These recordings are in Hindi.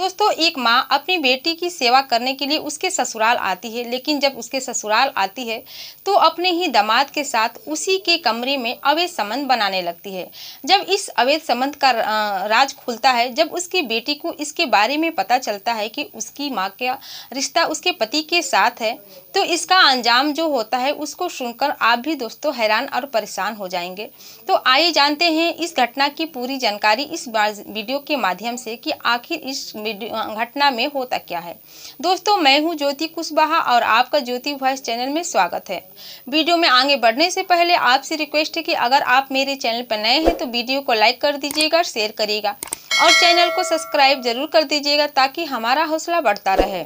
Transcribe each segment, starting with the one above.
दोस्तों, एक माँ अपनी बेटी की सेवा करने के लिए उसके ससुराल आती है, लेकिन जब उसके ससुराल आती है तो अपने ही दामाद के साथ उसी के कमरे में अवैध संबंध बनाने लगती है। जब इस अवैध संबंध का राज खुलता है, जब उसकी बेटी को इसके बारे में पता चलता है कि उसकी माँ का रिश्ता उसके पति के साथ है, तो इसका अंजाम जो होता है उसको सुनकर आप भी दोस्तों हैरान और परेशान हो जाएंगे। तो आइए जानते हैं इस घटना की पूरी जानकारी इस वीडियो के माध्यम से कि आखिर इस घटना में होता क्या है। दोस्तों, मैं हूं ज्योति कुशवाहा और आपका ज्योति वॉइस चैनल में स्वागत है। वीडियो में आगे बढ़ने से पहले आपसे रिक्वेस्ट है कि अगर आप मेरे चैनल पर नए हैं तो वीडियो को लाइक कर दीजिएगा, शेयर करिएगा और चैनल को सब्सक्राइब जरूर कर दीजिएगा ताकि हमारा हौसला बढ़ता रहे।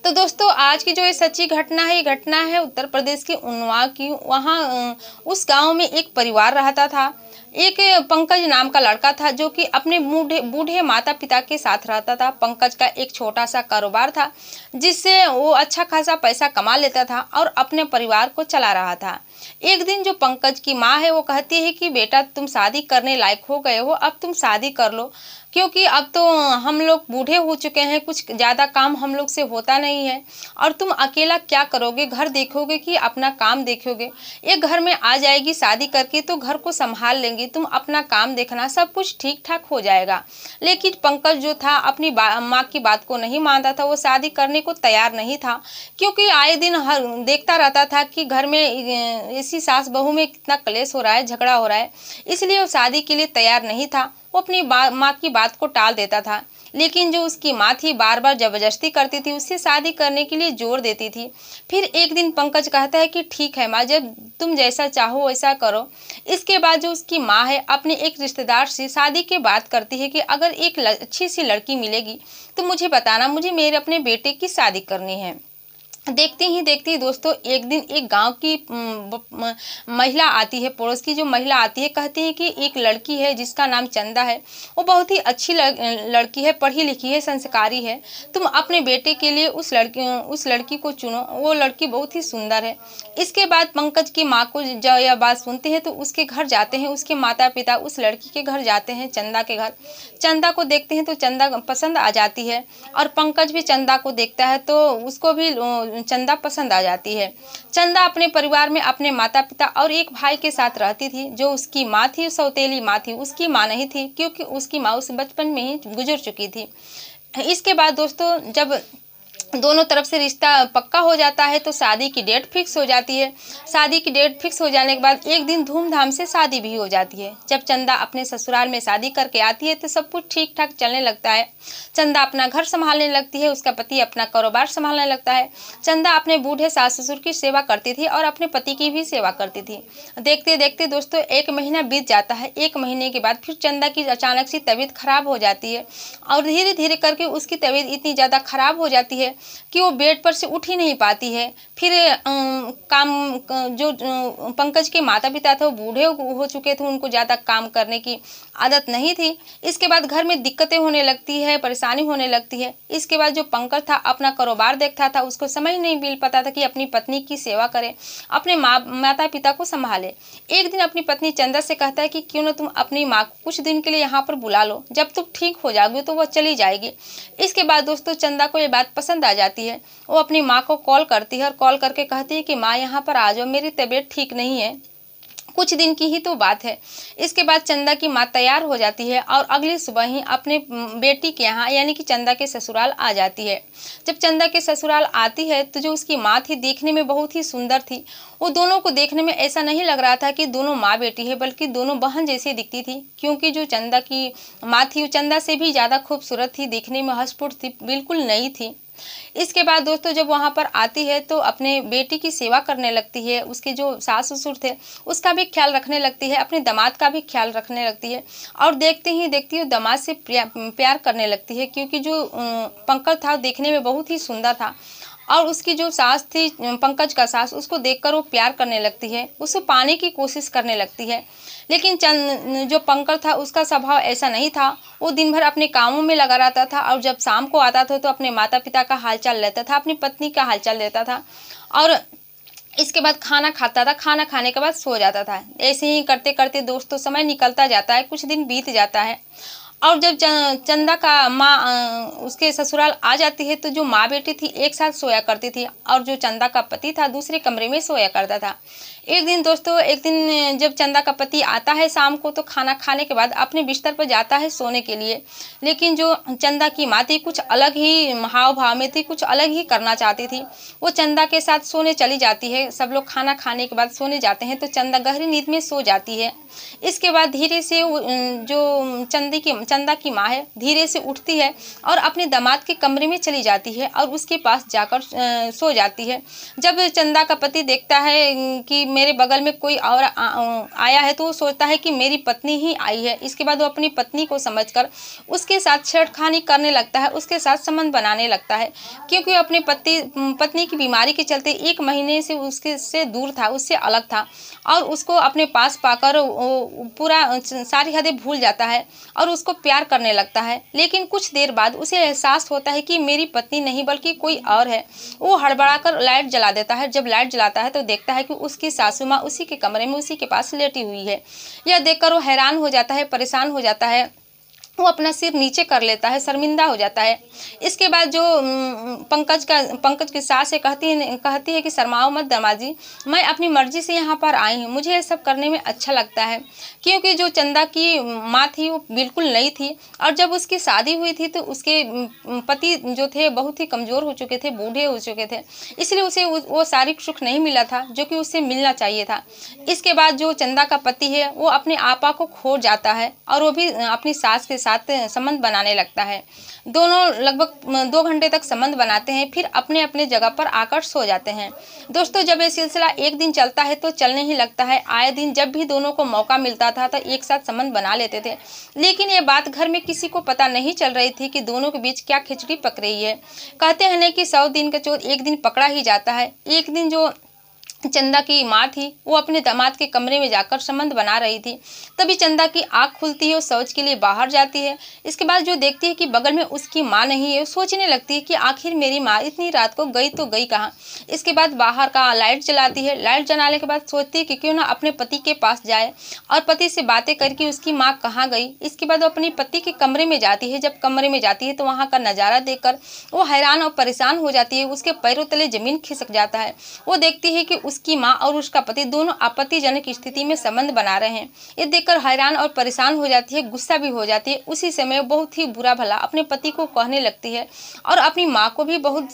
तो दोस्तों, आज की जो ये सच्ची घटना है, ये घटना है उत्तर प्रदेश के उन्नाव की। वहाँ उस गांव में एक परिवार रहता था। एक पंकज नाम का लड़का था जो कि अपने बूढ़े माता पिता के साथ रहता था। पंकज का एक छोटा सा कारोबार था जिससे वो अच्छा खासा पैसा कमा लेता था और अपने परिवार को चला रहा था। एक दिन जो पंकज की माँ है वो कहती है कि बेटा, तुम शादी करने लायक हो गए हो, अब तुम शादी कर लो, क्योंकि अब तो हम लोग बूढ़े हो चुके हैं, कुछ ज़्यादा काम हम लोग से होता नहीं है और तुम अकेला क्या करोगे, घर देखोगे कि अपना काम देखोगे। एक घर में आ जाएगी शादी करके तो घर को संभाल लेंगी, तुम अपना काम देखना, सब कुछ ठीक ठाक हो जाएगा। लेकिन पंकज जो था अपनी माँ की बात को नहीं मानता था, वो शादी करने को तैयार नहीं था, क्योंकि आए दिन हर देखता रहता था कि घर में इसी सास बहू में कितना क्लेश हो रहा है, झगड़ा हो रहा है, इसलिए वो शादी के लिए तैयार नहीं था। वो अपनी माँ की बात को टाल देता था, लेकिन जो उसकी माँ थी बार बार जबरदस्ती करती थी, उससे शादी करने के लिए जोर देती थी। फिर एक दिन पंकज कहता है कि ठीक है माँ, जब तुम जैसा चाहो वैसा करो। इसके बाद जो उसकी माँ है अपने एक रिश्तेदार से शादी के बात करती है कि अगर एक अच्छी सी लड़की मिलेगी तो मुझे बताना, मुझे मेरे अपने बेटे की शादी करनी है। देखते ही देखते दोस्तों, एक दिन एक गांव की महिला आती है, पड़ोस की जो महिला आती है, कहती है कि एक लड़की है जिसका नाम चंदा है, वो बहुत ही अच्छी लड़की है, पढ़ी लिखी है, संस्कारी है, तुम अपने बेटे के लिए उस लड़की को चुनो, वो लड़की बहुत ही सुंदर है। इसके बाद पंकज की माँ को जब यह बात सुनते हैं तो उसके घर जाते हैं, उसके माता पिता उस लड़की के घर जाते हैं, चंदा के घर। चंदा को देखते हैं तो चंदा पसंद आ जाती है और पंकज भी चंदा को देखता है तो उसको भी चंदा पसंद आ जाती है। चंदा अपने परिवार में अपने माता पिता और एक भाई के साथ रहती थी। जो उसकी माँ थी, सौतेली माँ थी, उसकी माँ नहीं थी, क्योंकि उसकी माँ उस बचपन में ही गुजर चुकी थी। इसके बाद दोस्तों, जब दोनों तरफ से रिश्ता पक्का हो जाता है तो शादी की डेट फिक्स हो जाती है। शादी की डेट फिक्स हो जाने के बाद एक दिन धूमधाम से शादी भी हो जाती है। जब चंदा अपने ससुराल में शादी करके आती है तो सब कुछ ठीक ठाक चलने लगता है। चंदा अपना घर संभालने लगती है, उसका पति अपना कारोबार संभालने लगता है। चंदा अपने बूढ़े सास ससुर की सेवा करती थी और अपने पति की भी सेवा करती थी। देखते देखते दोस्तों, एक महीना बीत जाता है। एक महीने के बाद फिर चंदा की अचानक से तबीयत खराब हो जाती है और धीरे धीरे करके उसकी तबीयत इतनी ज़्यादा खराब हो जाती है कि वो बेड पर से उठ ही नहीं पाती है। फिर जो पंकज के माता पिता थे वो बूढ़े हो चुके थे, उनको ज़्यादा काम करने की आदत नहीं थी। इसके बाद घर में दिक्कतें होने लगती है, परेशानी होने लगती है। इसके बाद जो पंकज था अपना कारोबार देखता था, उसको समझ नहीं मिल पाता था कि अपनी पत्नी की सेवा करे, अपने माता पिता को संभाले। एक दिन अपनी पत्नी चंदा से कहता है कि क्यों ना तुम अपनी माँ को कुछ दिन के लिए यहाँ पर बुला लो, जब तुम ठीक हो जाओगे तो वह चली जाएगी। इसके बाद दोस्तों, चंदा को ये बात पसंद आ जाती है। वो अपनी माँ को कॉल करती है और कॉल करके कहती है कि माँ यहाँ पर आ जाओ, मेरी तबीयत ठीक नहीं है, कुछ दिन की ही तो बात है। इसके बाद चंदा की माँ तैयार हो जाती है और अगली सुबह ही अपने बेटी के यहाँ यानी कि चंदा के ससुराल आ जाती है। जब चंदा के ससुराल आती है तो जो उसकी माँ थी देखने में बहुत ही सुंदर थी। वो दोनों को देखने में ऐसा नहीं लग रहा था कि दोनों माँ बेटी है, बल्कि दोनों बहन जैसी दिखती थी, क्योंकि जो चंदा की माँ थी वो चंदा से भी ज़्यादा खूबसूरत थी, देखने में हष्टपुष्ट थी, बिल्कुल नई थी। इसके बाद दोस्तों, जब वहाँ पर आती है तो अपने बेटी की सेवा करने लगती है, उसके जो सास ससुर थे उसका भी ख्याल रखने लगती है, अपने दामाद का भी ख्याल रखने लगती है और देखते ही देखती है दामाद से प्यार करने लगती है, क्योंकि जो पंकज था देखने में बहुत ही सुंदर था और उसकी जो सास थी, पंकज का सास, उसको देखकर वो प्यार करने लगती है, उसे पाने की कोशिश करने लगती है। लेकिन जो पंकज था उसका स्वभाव ऐसा नहीं था। वो दिन भर अपने कामों में लगा रहता था और जब शाम को आता था तो अपने माता पिता का हालचाल लेता था, अपनी पत्नी का हालचाल लेता था और इसके बाद खाना खाता था। खाना खाने के बाद सो जाता था। ऐसे ही करते करते दोस्तों समय निकलता जाता है, कुछ दिन बीत जाता है और जब चंदा का माँ उसके ससुराल आ जाती है तो जो माँ बेटी थी एक साथ सोया करती थी और जो चंदा का पति था दूसरे कमरे में सोया करता था। एक दिन दोस्तों, एक दिन जब चंदा का पति आता है शाम को तो खाना खाने के बाद अपने बिस्तर पर जाता है सोने के लिए, लेकिन जो चंदा की माँ थी कुछ अलग ही हाव भाव में थी, कुछ अलग ही करना चाहती थी। वो चंदा के साथ सोने चली जाती है। सब लोग खाना खाने के बाद सोने जाते हैं तो चंदा गहरी नींद में सो जाती है। इसके बाद धीरे से जो चंदा की माँ है धीरे से उठती है और अपने दामाद के कमरे में चली जाती है और उसके पास जाकर सो जाती है। जब चंदा का पति देखता है कि मेरे बगल में कोई और आया है तो वो सोचता है कि मेरी पत्नी ही आई है। इसके बाद वो अपनी पत्नी को समझकर उसके साथ छेड़खानी करने लगता है, उसके साथ संबंध बनाने लगता है, क्योंकि अपने पत्नी की बीमारी के चलते 1 महीने से उसके से दूर था, उससे अलग था और उसको अपने पास पाकर पूरा सारी हदें भूल जाता है और उसको प्यार करने लगता है। लेकिन कुछ देर बाद उसे एहसास होता है कि मेरी पत्नी नहीं बल्कि कोई और है। वो हड़बड़ाकर लाइट जला देता है। जब लाइट जलाता है तो देखता है कि उसकी सासू माँ उसी के कमरे में उसी के पास लेटी हुई है। यह देखकर वो हैरान हो जाता है, परेशान हो जाता है। वो अपना सिर नीचे कर लेता है, शर्मिंदा हो जाता है। इसके बाद जो पंकज की सास है कहती है कि शर्माओ मत दामाद जी, मैं अपनी मर्जी से यहाँ पर आई हूँ, मुझे ये सब करने में अच्छा लगता है। क्योंकि जो चंदा की माँ थी वो बिल्कुल नई थी और जब उसकी शादी हुई थी तो उसके पति जो थे बहुत ही कमज़ोर हो चुके थे, बूढ़े हो चुके थे, इसलिए उसे वो शारीरिक सुख नहीं मिला था जो कि उससे मिलना चाहिए था। इसके बाद जो चंदा का पति है वो अपने आपा को खो जाता है और वो भी अपनी सास के साथ संबंध बनाने लगता है। दोनों लगभग 2 घंटे तक संबंध बनाते हैं, फिर अपने अपने जगह पर आकर सो जाते हैं। दोस्तों, जब ये सिलसिला एक दिन चलता है तो चलने ही लगता है। आए दिन जब भी दोनों को मौका मिलता था तो एक साथ संबंध बना लेते थे, लेकिन ये बात घर में किसी को पता नहीं चल रही थी कि दोनों के बीच क्या खिचड़ी पक रही है। कहते हैं ना कि 100 दिन का चोर एक दिन पकड़ा ही जाता है। एक दिन जो चंदा की माँ थी वो अपने दामाद के कमरे में जाकर संबंध बना रही थी। तभी चंदा की आंख खुलती है, वो शौच के लिए बाहर जाती है। इसके बाद जो देखती है कि बगल में उसकी माँ नहीं है, वो सोचने लगती है कि आखिर मेरी माँ इतनी रात को गई तो गई कहाँ। इसके बाद बाहर का लाइट जलाती है। लाइट जलाने के बाद सोचती है कि क्यों ना अपने पति के पास जाए और पति से बातें करके उसकी माँ कहाँ गई। इसके बाद वो अपने पति के कमरे में जाती है। जब कमरे में जाती है तो वहाँ का नज़ारा देखकर वो हैरान और परेशान हो जाती है। उसके पैरों तले जमीन खिसक जाता है। वो देखती है कि उसकी माँ और उसका पति दोनों आपत्तिजनक स्थिति में संबंध बना रहे हैं। ये देखकर हैरान और परेशान हो जाती है, गुस्सा भी हो जाती है। उसी समय बहुत ही बुरा भला अपने पति को कहने लगती है और अपनी माँ को भी बहुत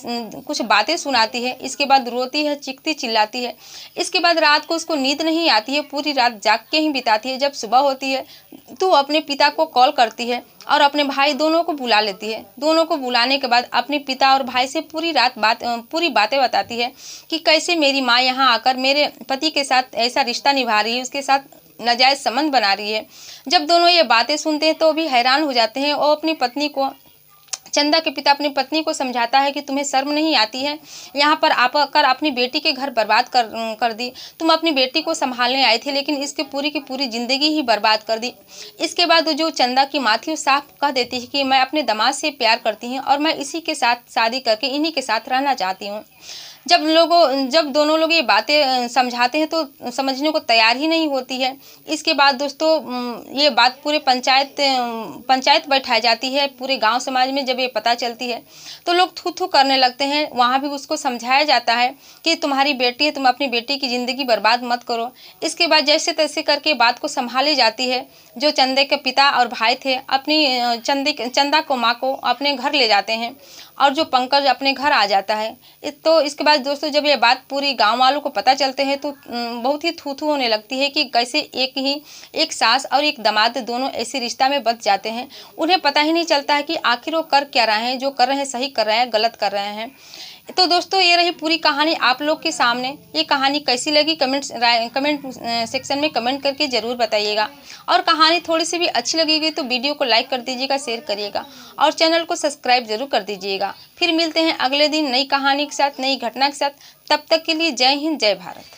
कुछ बातें सुनाती है। इसके बाद रोती है, चीखती चिल्लाती है। इसके बाद रात को उसको नींद नहीं आती है, पूरी रात जाग के ही बिताती है। जब सुबह होती है तो वो अपने पिता को कॉल करती है और अपने भाई दोनों को बुला लेती है। दोनों को बुलाने के बाद अपने पिता और भाई से पूरी बातें बताती है कि कैसे मेरी माँ यहाँ आकर मेरे पति के साथ ऐसा रिश्ता निभा रही है, उसके साथ नाजायज संबंध बना रही है। जब दोनों ये बातें सुनते हैं तो भी हैरान हो जाते हैं और अपनी पत्नी को चंदा के पिता अपनी पत्नी को समझाता है कि तुम्हें शर्म नहीं आती है, यहाँ पर आकर अपनी बेटी के घर बर्बाद कर दी। तुम अपनी बेटी को संभालने आई थी लेकिन इसकी पूरी ज़िंदगी ही बर्बाद कर दी। इसके बाद जो चंदा की माँ थी वो साफ कह देती है कि मैं अपने दामाद से प्यार करती हूँ और मैं इसी के साथ शादी करके इन्हीं के साथ रहना चाहती हूँ। जब दोनों लोग ये बातें समझाते हैं तो समझने को तैयार ही नहीं होती है। इसके बाद दोस्तों ये बात पूरे पंचायत बैठाई जाती है। पूरे गांव समाज में जब ये पता चलती है तो लोग थू थू करने लगते हैं। वहाँ भी उसको समझाया जाता है कि तुम्हारी बेटी है, तुम अपनी बेटी की ज़िंदगी बर्बाद मत करो। इसके बाद जैसे तैसे करके बात को संभाली जाती है। जो चंदे के पिता और भाई थे अपनी चंदा को माँ को अपने घर ले जाते हैं और जो पंकज अपने घर आ जाता है। तो इसके बाद दोस्तों जब ये बात पूरी गांव वालों को पता चलते हैं तो बहुत ही थू थू होने लगती है कि कैसे एक सास और एक दामाद दोनों ऐसे रिश्ता में बच जाते हैं। उन्हें पता ही नहीं चलता है कि आखिर वो कर क्या रहे हैं, जो कर रहे हैं सही कर रहे हैं गलत कर रहे हैं। तो दोस्तों ये रही पूरी कहानी आप लोग के सामने। ये कहानी कैसी लगी कमेंट सेक्शन में कमेंट करके ज़रूर बताइएगा। और कहानी थोड़ी सी भी अच्छी लगेगी तो वीडियो को लाइक कर दीजिएगा, शेयर करिएगा और चैनल को सब्सक्राइब जरूर कर दीजिएगा। फिर मिलते हैं अगले दिन नई कहानी के साथ, नई घटना के साथ। तब तक के लिए जय हिंद, जय भारत।